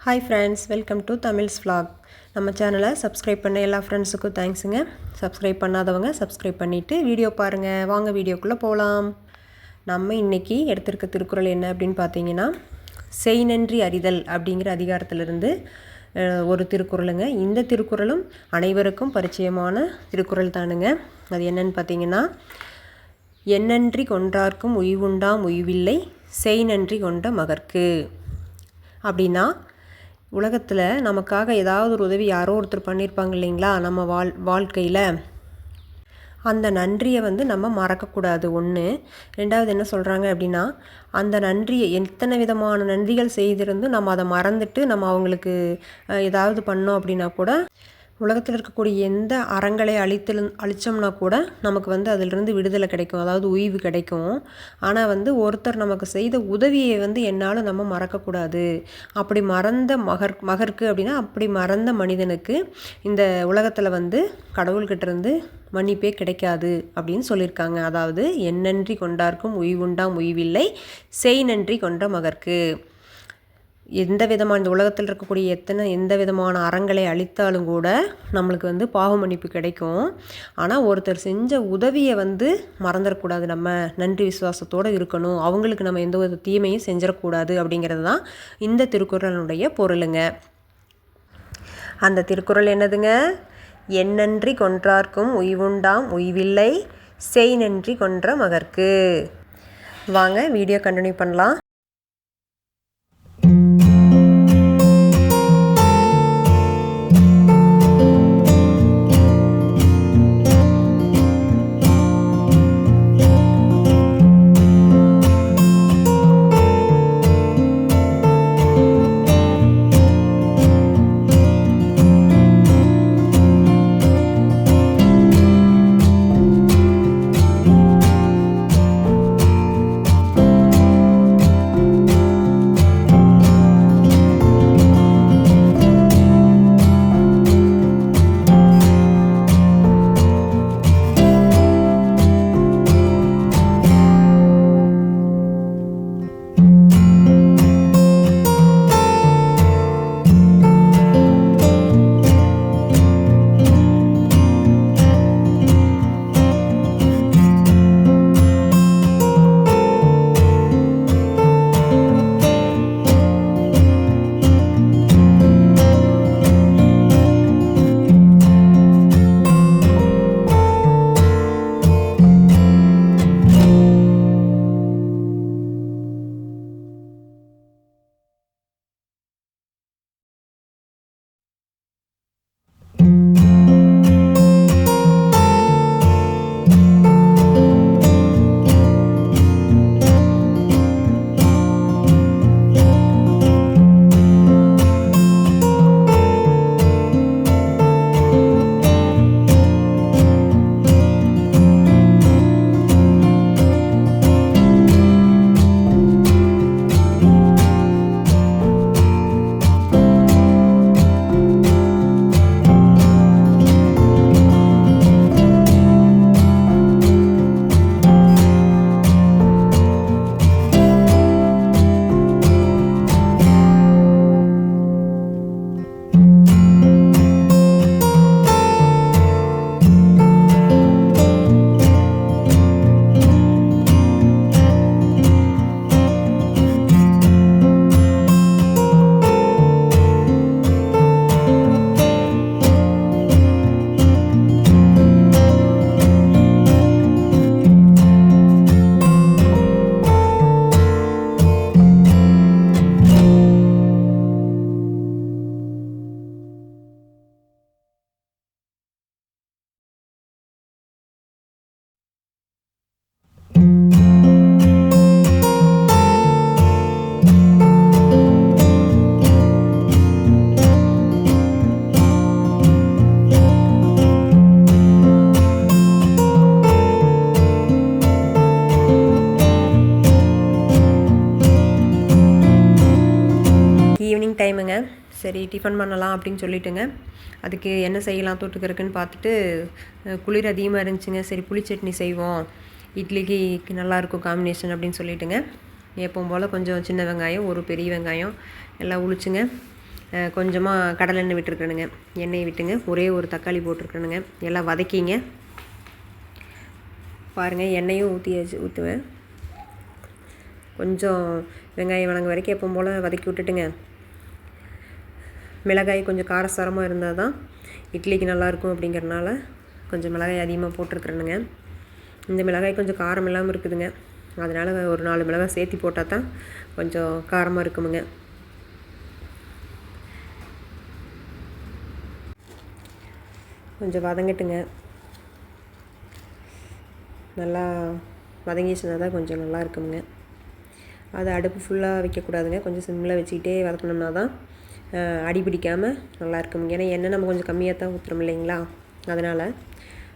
Hi friends, welcome to Tamils vlog. நம்ம சேனலை subscribe பண்ண எல்லா ஃப்ரெண்ட்ஸுக்கும் தேங்க்ஸுங்க. சப்ஸ்கிரைப் பண்ணாதவங்க சப்ஸ்கிரைப் பண்ணிவிட்டு வீடியோ பாருங்கள். வாங்க வீடியோக்குள்ளே போகலாம். நம்ம இன்றைக்கி எடுத்திருக்க திருக்குறள் என்ன அப்படின்னு பார்த்தீங்கன்னா, செய் நன்றி அறிதல் அப்படிங்கிற அதிகாரத்திலிருந்து ஒரு திருக்குறளுங்க. இந்த திருக்குறளும் அனைவருக்கும் பரிச்சயமான திருக்குறள் தானுங்க. அது என்னன்னு பார்த்தீங்கன்னா, எண்ணன்றி கொன்றார்க்கும் உய்வுண்டாம் உய்வில்லை, செய் நன்றி கொண்ட மகற்கு. அப்படின்னா, உலகத்தில் நமக்காக ஏதாவது ஒரு உதவி யாரோ ஒருத்தர் பண்ணியிருப்பாங்க இல்லைங்களா, நம்ம வாழ்க்கையில் அந்த நன்றியை நம்ம மறக்கக்கூடாது. ஒன்று. ரெண்டாவது என்ன சொல்கிறாங்க அப்படின்னா, அந்த நன்றியை எத்தனை விதமான நன்றிகள் செய்திருந்தும் நம்ம அதை மறந்துட்டு நம்ம அவங்களுக்கு ஏதாவது பண்ணோம் அப்படின்னா கூட, உலகத்தில் இருக்கக்கூடிய எந்த அறங்களை அழித்தோம்னா கூட நமக்கு அதிலிருந்து விடுதலை கிடைக்கும், அதாவது உய்வு கிடைக்கும். ஆனால் ஒருத்தர் நமக்கு செய்த உதவியை என்னால் நம்ம மறக்கக்கூடாது. அப்படி மறந்த மகற்கு அப்படின்னா, அப்படி மறந்த மனிதனுக்கு இந்த உலகத்தில் கடவுள்கிட்ட இருந்து மன்னிப்பே கிடைக்காது அப்படின்னு சொல்லியிருக்காங்க. அதாவது எண்ணன்றி கொண்டார்க்கும் உய்வுண்டாம் உய்வில்லை, செய் நன்றி கொண்ட மகற்கு. எந்த விதமான இந்த உலகத்தில் இருக்கக்கூடிய எந்த விதமான அறங்களை அழித்தாலும் கூட நம்மளுக்கு பாவ மன்னிப்பு கிடைக்கும். ஆனால் ஒருத்தர் செஞ்ச உதவியை மறந்துடக்கூடாது. நம்ம நன்றி விசுவாசத்தோடு இருக்கணும். அவங்களுக்கு நம்ம எந்த ஒரு தீமையும் செஞ்சிடக்கூடாது அப்படிங்கிறது தான் இந்த திருக்குறளுடைய பொருளுங்க. அந்த திருக்குறள் என்னதுங்க? எண்ணன்றி கொன்றார்க்கும் உய்வுண்டாம் உய்வில்லை, செய் நன்றி கொன்ற மகற்கு. வாங்க வீடியோ கண்டினியூ பண்ணலாம். ஈவினிங் டைமுங்க. சரி, டிஃபன் பண்ணலாம் அப்படின்னு சொல்லிட்டுங்க, அதுக்கு என்ன செய்யலாம் தொட்டுக்கிறதுக்குன்னு பார்த்துட்டு குளிர் அதிகமாக இருந்துச்சுங்க. சரி, புளி சட்னி செய்வோம், இட்லிக்கு நல்லாயிருக்கும் காம்பினேஷன் அப்படின்னு சொல்லிட்டுங்க, எப்பவும் போல் கொஞ்சம் சின்ன வெங்காயம், ஒரு பெரிய வெங்காயம் எல்லாம் உளிச்சுங்க. கொஞ்சமாக கடலெண்ணெய் விட்டுருக்கணுங்க. எண்ணெயை விட்டுங்க ஒரே ஒரு தக்காளி போட்டிருக்கணுங்க. எல்லாம் வதக்கிங்க. பாருங்கள் எண்ணெயும் ஊற்றுவேன். கொஞ்சம் வெங்காயம் வதங்க வரைக்கும் எப்பவும் போல் வதக்கி விட்டுட்டுங்க. மிளகாய் கொஞ்சம் காரசாரமாக இருந்தால் தான் இட்லிக்கு நல்லாயிருக்கும் அப்படிங்கிறனால கொஞ்சம் மிளகாய் அதிகமாக போட்டிருக்குறேனுங்க. இந்த மிளகாய் கொஞ்சம் காரம் இல்லாமல் இருக்குதுங்க. அதனால் ஒரு 4 மிளகாய் சேர்த்தி போட்டால் தான் கொஞ்சம் காரமாக இருக்குமுங்க. கொஞ்சம் வதங்கட்டுங்க. நல்லா வதங்கிச்சுன்னா தான் கொஞ்சம் நல்லா இருக்குமுங்க. அதை அடுப்பு ஃபுல்லாக வைக்கக்கூடாதுங்க. கொஞ்சம் சிம்மில் வச்சுக்கிட்டே வதக்கணும்னா தான் அடி பிடிக்காமல் நல்லா இருக்குமுங்க. ஏன்னா எண்ணெய் நம்ம கொஞ்சம் கம்மியாக தான் ஊற்றுறோம் இல்லைங்களா, அதனால்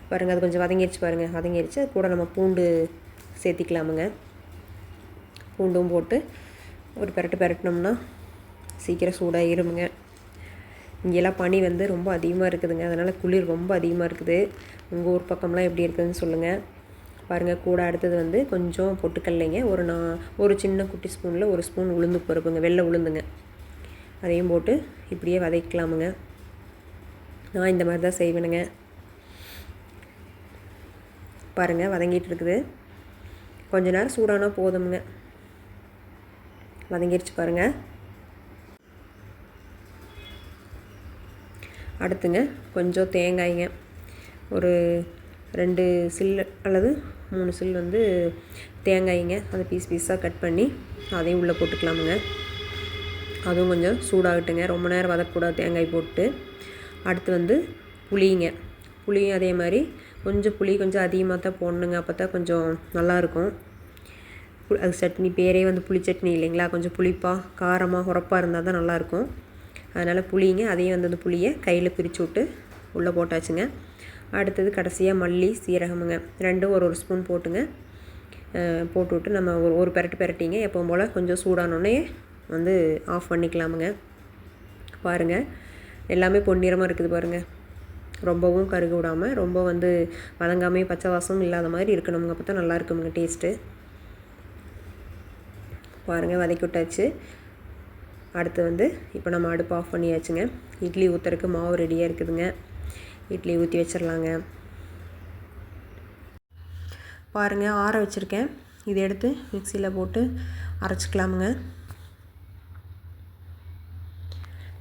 பாருங்கள் அது கொஞ்சம் வதங்கிடுச்சு. பாருங்கள் வதங்கிடுச்சு. கூட நம்ம பூண்டு சேர்த்திக்கலாமுங்க. பூண்டும் போட்டு ஒரு பெரட்டினோம்னா சீக்கிரம் சூடாக இருமுங்க. இங்கெல்லாம் பனி வந்து ரொம்ப அதிகமாக இருக்குதுங்க. அதனால் குளிர் ரொம்ப அதிகமாக இருக்குது. உங்கள் ஊர் பக்கம்லாம் எப்படி இருக்குதுன்னு சொல்லுங்கள். பாருங்கள் கூட அடுத்தது வந்து கொஞ்சம் பொட்டுக்கல்லைங்க. ஒரு சின்ன குட்டி ஸ்பூனில் 1 ஸ்பூன் உளுந்து பருப்புங்க, வெள்ளை உளுந்துங்க. அதையும் போட்டு இப்படியே வதக்கலாமுங்க. நான் இந்த மாதிரி தான் செய்வேனுங்க. பாருங்கள் வதங்கிட்டு இருக்குது. கொஞ்ச நேரம் சூடானா போதுமுங்க. வதங்கிடுச்சு பாருங்கள். அடுத்துங்க கொஞ்சம் தேங்காய்ங்க, ஒரு 2 சில் அல்லது 3 சில் வந்து தேங்காய்ங்க. அதை பீஸாக கட் பண்ணி அதையும் உள்ளே போட்டுக்கலாமுங்க. அதுவும் கொஞ்சம் சூடாகட்டுங்க. ரொம்ப நேரம் வதக்கக்கூடாது தேங்காய் போட்டு. அடுத்து வந்து புளிங்க. புளியும் அதே மாதிரி புளி கொஞ்சம் அதிகமாக தான் போடணுங்க. அப்போ தான் கொஞ்சம் நல்லாயிருக்கும். அது சட்னி பேரே வந்து புளி சட்னி இல்லைங்களா, கொஞ்சம் புளிப்பாக காரமாக உரப்பாக இருந்தால் தான் நல்லாயிருக்கும். அதனால் புளிங்க. அதையும் வந்து அந்த புளியை கையில் பிரித்து விட்டு உள்ளே போட்டாச்சுங்க. அடுத்தது கடைசியாக மல்லி சீரகமுங்க, ரெண்டும் ஒரு ஸ்பூன் போட்டுங்க. போட்டு விட்டு நம்ம ஒரு பெரட்டிங்க. எப்பவும் போல் கொஞ்சம் சூடானோடனே வந்து ஆஃப் பண்ணிக்கலாமுங்க. பாருங்கள் எல்லாமே பொன்னிறமாக இருக்குது பாருங்கள். ரொம்பவும் கருக விடாமல், ரொம்ப வந்து வதங்காமே பச்சை வாசமும் இல்லாத மாதிரி இருக்கணுங்க. அப்போ தான் நல்லா இருக்குமுங்க டேஸ்ட்டு. பாருங்கள் வதக்கி விட்டாச்சு. அடுத்து வந்து இப்போ நம்ம அடுப்பு ஆஃப் பண்ணியாச்சுங்க. இட்லி ஊற்றுறதுக்கு மாவு ரெடியாக இருக்குதுங்க. இட்லி ஊற்றி வச்சிடலாங்க. பாருங்கள் ஆற வச்சுருக்கேன். இதை எடுத்து மிக்சியில் போட்டு அரைச்சிக்கலாமுங்க.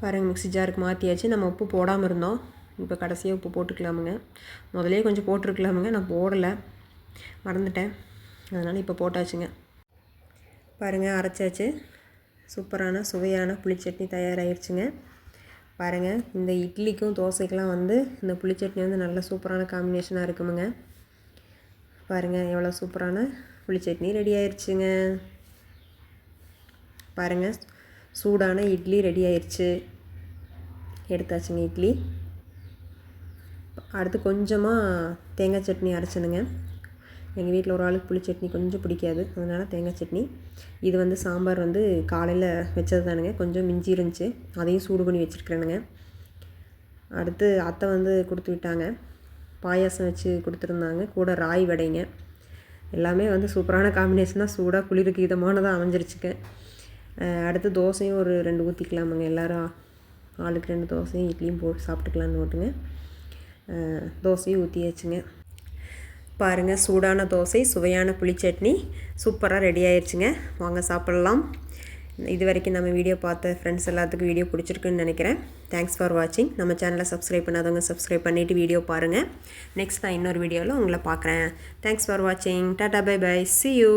பாருங்கள் மிக்ஸி ஜாருக்கு மாற்றியாச்சு. நம்ம உப்பு போடாமல் இருந்தோம். இப்போ கடைசியாக உப்பு போட்டுக்கலாமுங்க. முதலே கொஞ்சம் போட்டிருக்கலாமுங்க, நான் போடலை, மறந்துட்டேன். அதனால் இப்போ போட்டாச்சுங்க. பாருங்கள் அரைச்சாச்சு. சூப்பரான சுவையான புளிச்சட்னி தயாராகிடுச்சுங்க. பாருங்கள் இந்த இட்லிக்கும் தோசைக்கெலாம் வந்து இந்த புளிச்சட்னி வந்து நல்ல சூப்பரான காம்பினேஷனாக இருக்குமுங்க. பாருங்கள் எவ்வளோ சூப்பரான புளிச்சட்னி ரெடி ஆயிடுச்சுங்க. பாருங்கள் சூடான இட்லி ரெடி ஆயிடுச்சு. எடுத்தாச்சுங்க இட்லி. அடுத்து கொஞ்சமாக தேங்காய் சட்னி அரைச்சனுங்க. எங்கள் வீட்டில் ஒரு ஆளுக்கு புளி சட்னி கொஞ்சம் பிடிக்காது, அதனால் தேங்காய் சட்னி. இது வந்து சாம்பார் வந்து காலையில் வச்சது தானுங்க, கொஞ்சம் மிஞ்சி இருந்துச்சு, அதையும் சூடு பண்ணி வச்சுருக்கிறேனுங்க. அடுத்து அத்தை வந்து கொடுத்து விட்டாங்க, பாயாசம் வச்சு கொடுத்துருந்தாங்க, கூட ராய் வடைங்க. எல்லாமே வந்து சூப்பரான காம்பினேஷனாக சூடாக குளிருக்கு இதமானதாக அமைஞ்சிருச்சுங்க. அடுத்து தோசையும் ஒரு 2 ஊற்றிக்கலாமுங்க. எல்லோரும் ஆளுக்கு 2 தோசையும் இட்லியும் போட்டு சாப்பிட்டுக்கலான்னு ஓட்டுங்க. தோசையும் ஊற்றியாச்சுங்க. பாருங்கள் சூடான தோசை, சுவையான புளிச்சட்னி சூப்பராக ரெடி ஆயிடுச்சுங்க. வாங்க சாப்பிட்லாம். இது வரைக்கும் நம்ம வீடியோ பார்த்த ஃப்ரெண்ட்ஸ் எல்லாத்துக்கும் வீடியோ பிடிச்சிருக்குன்னு நினைக்கிறேன். தேங்க்ஸ் ஃபார் வாட்சிங். நம்ம சேனலை சப்ஸ்கிரைப் பண்ணாதவங்க சப்ஸ்கிரைப் பண்ணிவிட்டு வீடியோ பாருங்கள். நெக்ஸ்ட் நான் இன்னொரு வீடியோவில் உங்களை பார்க்குறேன். தேங்க்ஸ் ஃபார் வாட்சிங். Tata bye bye. See you.